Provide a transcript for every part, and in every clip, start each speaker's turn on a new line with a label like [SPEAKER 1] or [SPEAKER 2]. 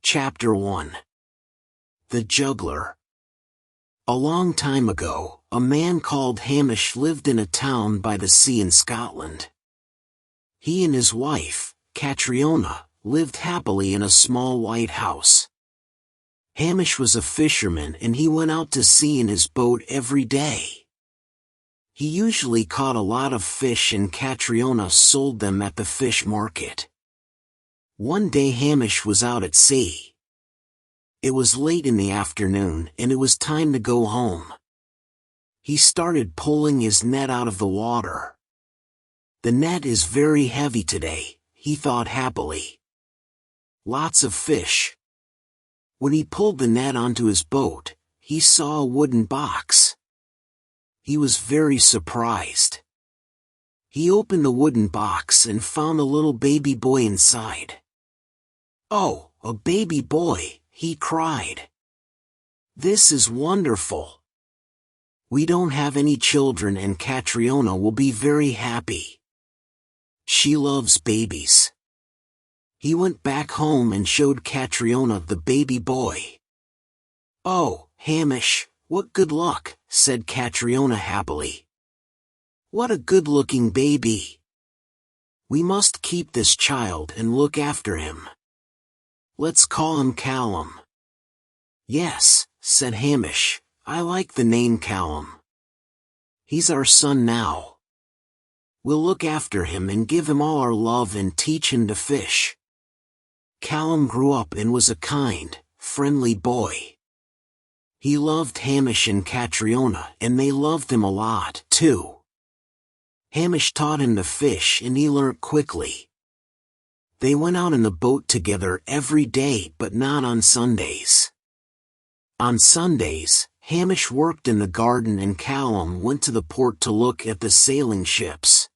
[SPEAKER 1] Chapter 1. The Juggler. A long time ago, a man called Hamish lived in a town by the sea in Scotland. He and his wife, Catriona, lived happily in a small white house. Hamish was a fisherman and he went out to sea in his boat every day. He usually caught a lot of fish and Catriona sold them at the fish market. One day Hamish was out at sea. It was late in the afternoon and it was time to go home. He started pulling his net out of the water. The net is very heavy today, he thought happily. Lots of fish. When he pulled the net onto his boat, he saw a wooden box. He was very surprised. He opened the wooden box and found a little baby boy inside. "Oh, a baby boy," he cried. "This is wonderful. We don't have any children and Catriona will be very happy. She loves babies." He went back home and showed Catriona the baby boy. "Oh, Hamish, what good luck," said Catriona happily. "What a good-looking baby. We must keep this child and look after him. Let's call him Callum." "Yes," said Hamish, "I like the name Callum. He's our son now. We'll look after him and give him all our love and teach him to fish." Callum grew up and was a kind, friendly boy. He loved Hamish and Catriona and they loved him a lot, too. Hamish taught him to fish and he learnt quickly. They went out in the boat together every day but not on Sundays. On Sundays, Hamish worked in the garden and Callum went to the port to look at the sailing ships.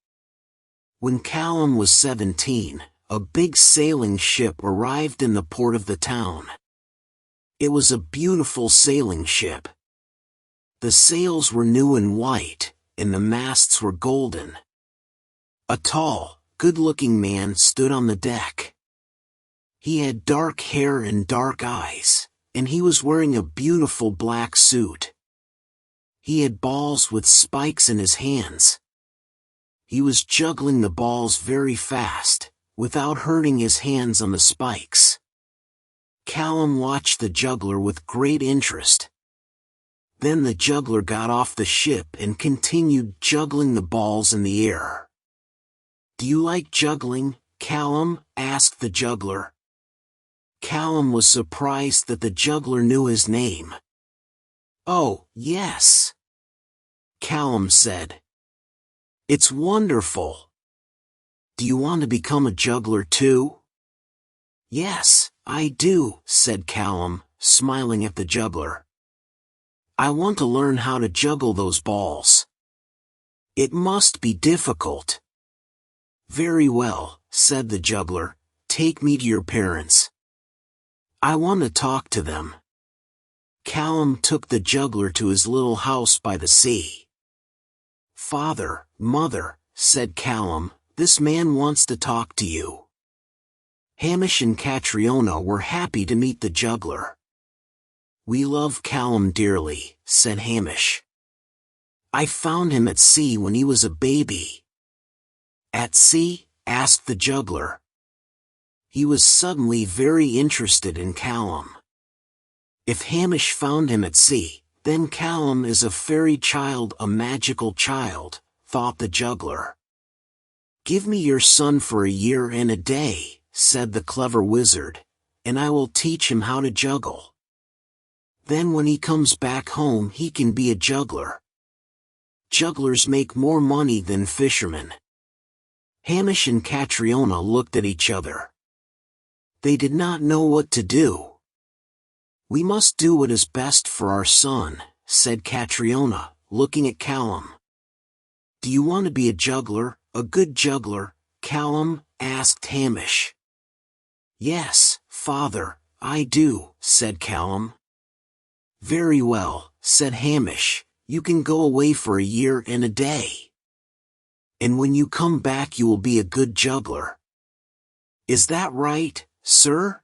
[SPEAKER 1] When Callum was 17, a big sailing ship arrived in the port of the town. It was a beautiful sailing ship. The sails were new and white, and the masts were golden. A tall, good-looking man stood on the deck. He had dark hair and dark eyes, and he was wearing a beautiful black suit. He had balls with spikes in his hands. He was juggling the balls very fast, without hurting his hands on the spikes. Callum watched the juggler with great interest. Then the juggler got off the ship and continued juggling the balls in the air. "Do you like juggling, Callum?" asked the juggler. Callum was surprised that the juggler knew his name. "Oh, yes," Callum said. "It's wonderful. Do you want to become a juggler too?" "Yes, I do," said Callum, smiling at the juggler. "I want to learn how to juggle those balls. It must be difficult." "Very well," said the juggler, "take me to your parents. I want to talk to them." Callum took the juggler to his little house by the sea. "Father, Mother," said Callum, "this man wants to talk to you." Hamish and Catriona were happy to meet the juggler. "We love Callum dearly," said Hamish. "I found him at sea when he was a baby." "At sea?" asked the juggler. He was suddenly very interested in Callum. If Hamish found him at sea, then Callum is a fairy child, a magical child, thought the juggler. "Give me your son for a year and a day," said the clever wizard, "and I will teach him how to juggle. Then when he comes back home he can be a juggler. Jugglers make more money than fishermen." Hamish and Catriona looked at each other. They did not know what to do. "We must do what is best for our son," said Catriona, looking at Callum. "Do you want to be a juggler, a good juggler, Callum?" asked Hamish. "Yes, father, I do," said Callum. "Very well," said Hamish, "you can go away for a year and a day. And when you come back you will be a good juggler. Is that right, sir?"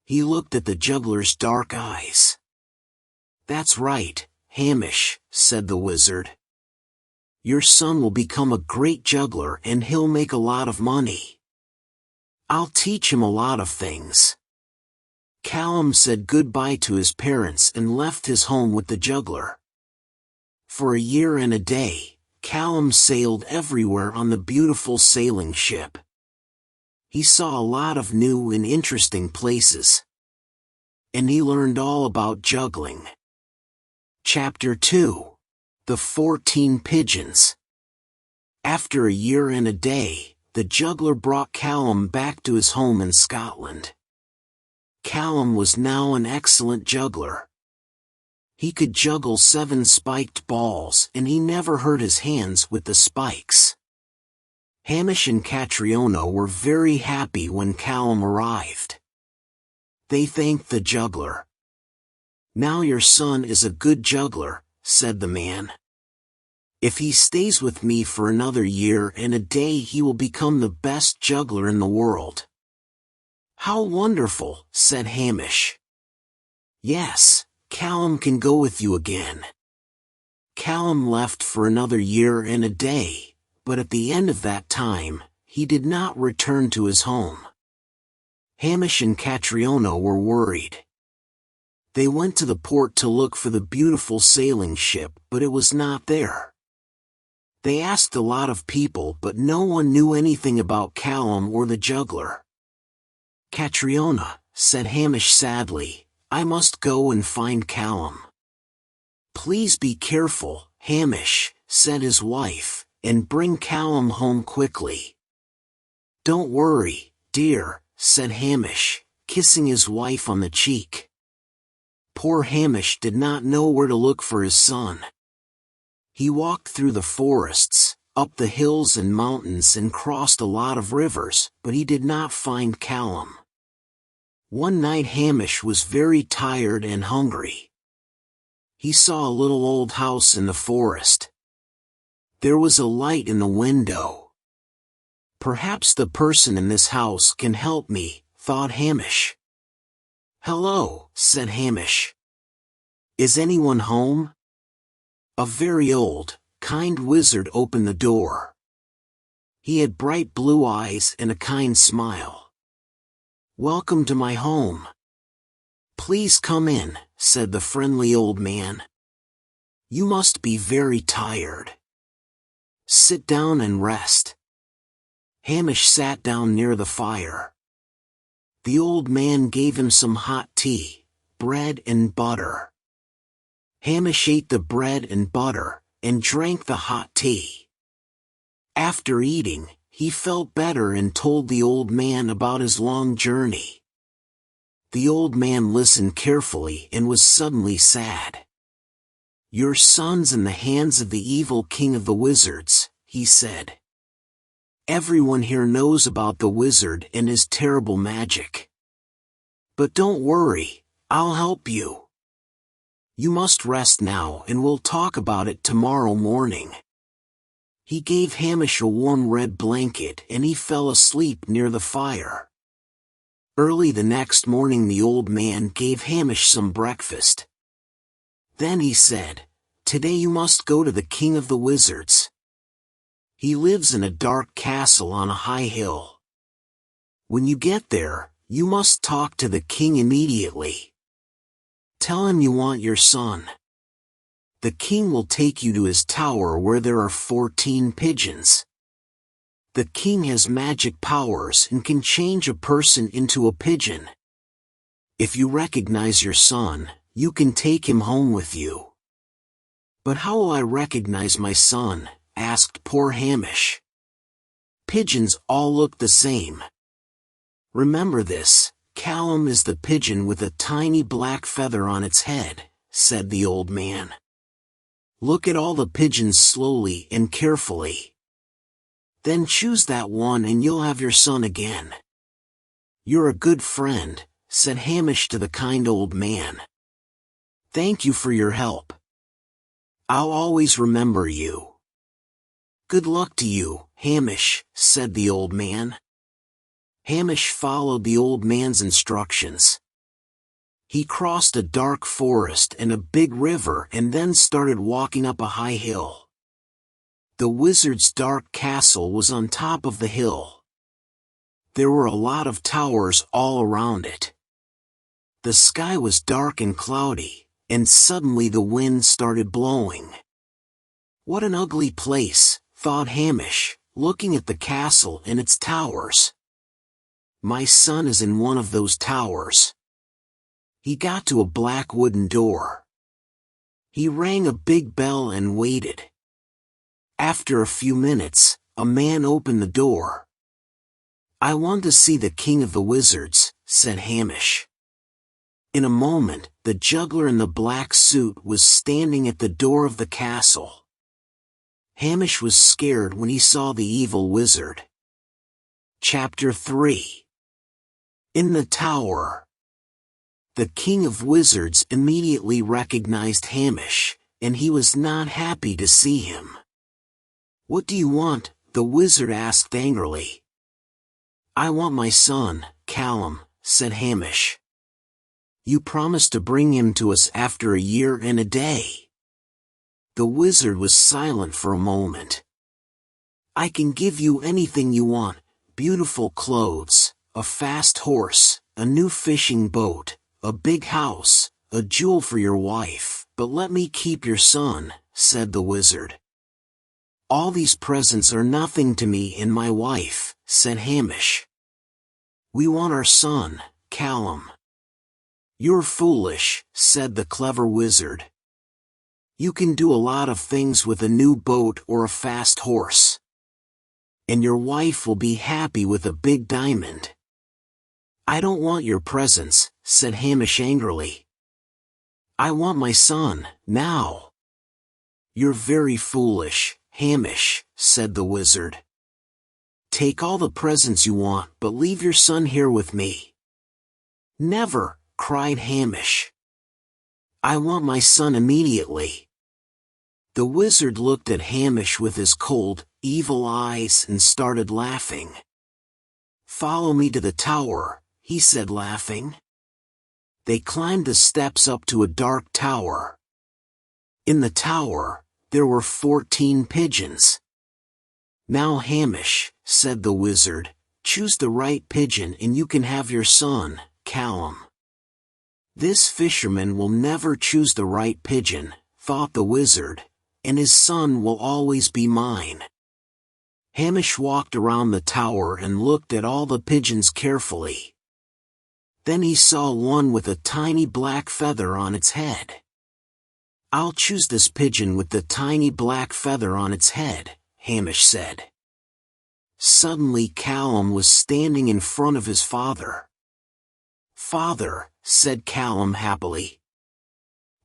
[SPEAKER 1] He looked at the juggler's dark eyes. "That's right, Hamish," said the wizard. "Your son will become a great juggler and he'll make a lot of money. I'll teach him a lot of things." Callum said goodbye to his parents and left his home with the juggler. For a year and a day, Callum sailed everywhere on the beautiful sailing ship. He saw a lot of new and interesting places. And he learned all about juggling. Chapter 2. The 14 Pigeons. After a year and a day, the juggler brought Callum back to his home in Scotland. Callum was now an excellent juggler. He could juggle 7 spiked balls and he never hurt his hands with the spikes. Hamish and Catriona were very happy when Callum arrived. They thanked the juggler. "Now your son is a good juggler," said the man. "If he stays with me for another year and a day he will become the best juggler in the world." "How wonderful," said Hamish. "Yes, Callum can go with you again." Callum left for another year and a day, but at the end of that time, he did not return to his home. Hamish and Catriona were worried. They went to the port to look for the beautiful sailing ship, but it was not there. They asked a lot of people, but no one knew anything about Callum or the juggler. "Catriona," said Hamish sadly, "I must go and find Callum." "Please be careful, Hamish," said his wife, "and bring Callum home quickly." "Don't worry, dear," said Hamish, kissing his wife on the cheek. Poor Hamish did not know where to look for his son. He walked through the forests, up the hills and mountains and crossed a lot of rivers, but he did not find Callum. One night Hamish was very tired and hungry. He saw a little old house in the forest. There was a light in the window. "Perhaps the person in this house can help me," thought Hamish. "Hello," said Hamish. "Is anyone home?" A very old, kind wizard opened the door. He had bright blue eyes and a kind smile. "Welcome to my home." "Please come in," said the friendly old man. "You must be very tired. Sit down and rest." Hamish sat down near the fire. The old man gave him some hot tea, bread and butter. Hamish ate the bread and butter, and drank the hot tea. After eating, he felt better and told the old man about his long journey. The old man listened carefully and was suddenly sad. "Your son's in the hands of the evil king of the wizards," he said. "Everyone here knows about the wizard and his terrible magic. But don't worry, I'll help you. You must rest now and we'll talk about it tomorrow morning." He gave Hamish a warm red blanket and he fell asleep near the fire. Early the next morning the old man gave Hamish some breakfast. Then he said, "Today you must go to the king of the wizards. He lives in a dark castle on a high hill. When you get there, you must talk to the king immediately. Tell him you want your son. The king will take you to his tower where there are 14 pigeons. The king has magic powers and can change a person into a pigeon. If you recognize your son, you can take him home with you." "But how will I recognize my son?" asked poor Hamish. "Pigeons all look the same. Remember this, Callum is the pigeon with a tiny black feather on its head," said the old man. "Look at all the pigeons slowly and carefully. Then choose that one and you'll have your son again." "You're a good friend," said Hamish to the kind old man. "Thank you for your help. I'll always remember you." "Good luck to you, Hamish," said the old man. Hamish followed the old man's instructions. He crossed a dark forest and a big river and then started walking up a high hill. The wizard's dark castle was on top of the hill. There were a lot of towers all around it. The sky was dark and cloudy, and suddenly the wind started blowing. What an ugly place, thought Hamish, looking at the castle and its towers. My son is in one of those towers. He got to a black wooden door. He rang a big bell and waited. After a few minutes, a man opened the door. "I want to see the king of the wizards," said Hamish. In a moment, the juggler in the black suit was standing at the door of the castle. Hamish was scared when he saw the evil wizard. Chapter 3. In the tower. The king of wizards immediately recognized Hamish, and he was not happy to see him. "What do you want?" the wizard asked angrily. "I want my son, Callum," said Hamish. "You promised to bring him to us after a year and a day." The wizard was silent for a moment. "I can give you anything you want, beautiful clothes, a fast horse, a new fishing boat, a big house, a jewel for your wife, but let me keep your son," said the wizard. "All these presents are nothing to me and my wife," said Hamish. "We want our son, Callum." "You're foolish," said the clever wizard. "You can do a lot of things with a new boat or a fast horse. And your wife will be happy with a big diamond." "I don't want your presents," said Hamish angrily. "I want my son, now." "You're very foolish, Hamish," said the wizard. "Take all the presents you want, but leave your son here with me." "Never," cried Hamish. "I want my son immediately." The wizard looked at Hamish with his cold, evil eyes and started laughing. "Follow me to the tower," he said, laughing. They climbed the steps up to a dark tower. In the tower, there were 14 pigeons. "Now Hamish," said the wizard, "choose the right pigeon and you can have your son, Callum." "This fisherman will never choose the right pigeon," thought the wizard, "and his son will always be mine." Hamish walked around the tower and looked at all the pigeons carefully. Then he saw one with a tiny black feather on its head. "I'll choose this pigeon with the tiny black feather on its head," Hamish said. Suddenly Callum was standing in front of his father. "Father," said Callum happily.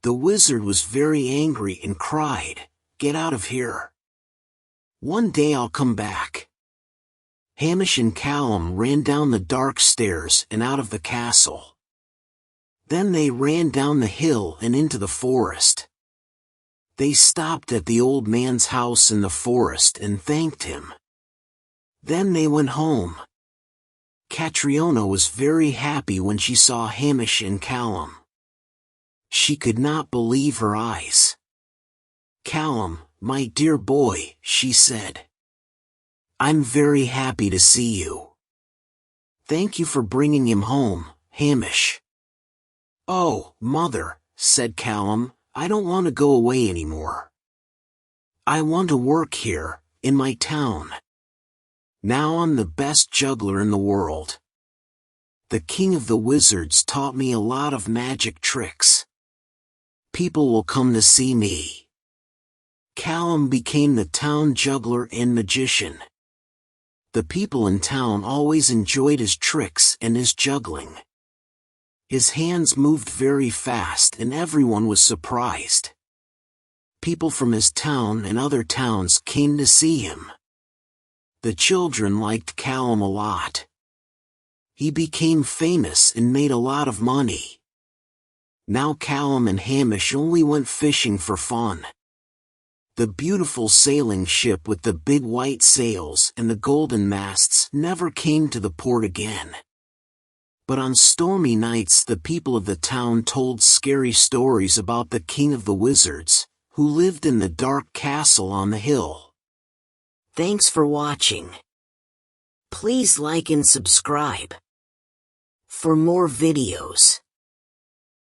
[SPEAKER 1] The wizard was very angry and cried, "Get out of here. One day I'll come back." Hamish and Callum ran down the dark stairs and out of the castle. Then they ran down the hill and into the forest. They stopped at the old man's house in the forest and thanked him. Then they went home. Catriona was very happy when she saw Hamish and Callum. She could not believe her eyes. "Callum, my dear boy," she said. "I'm very happy to see you." "Thank you for bringing him home, Hamish." "Oh, mother," said Callum, "I don't want to go away anymore. I want to work here, in my town. Now I'm the best juggler in the world. The king of the wizards taught me a lot of magic tricks. People will come to see me." Callum became the town juggler and magician. The people in town always enjoyed his tricks and his juggling. His hands moved very fast and everyone was surprised. People from his town and other towns came to see him. The children liked Callum a lot. He became famous and made a lot of money. Now Callum and Hamish only went fishing for fun. The beautiful sailing ship with the big white sails and the golden masts never came to the port again. But on stormy nights the people of the town told scary stories about the king of the wizards, who lived in the dark castle on the hill. Thanks for watching. Please like and subscribe for more videos.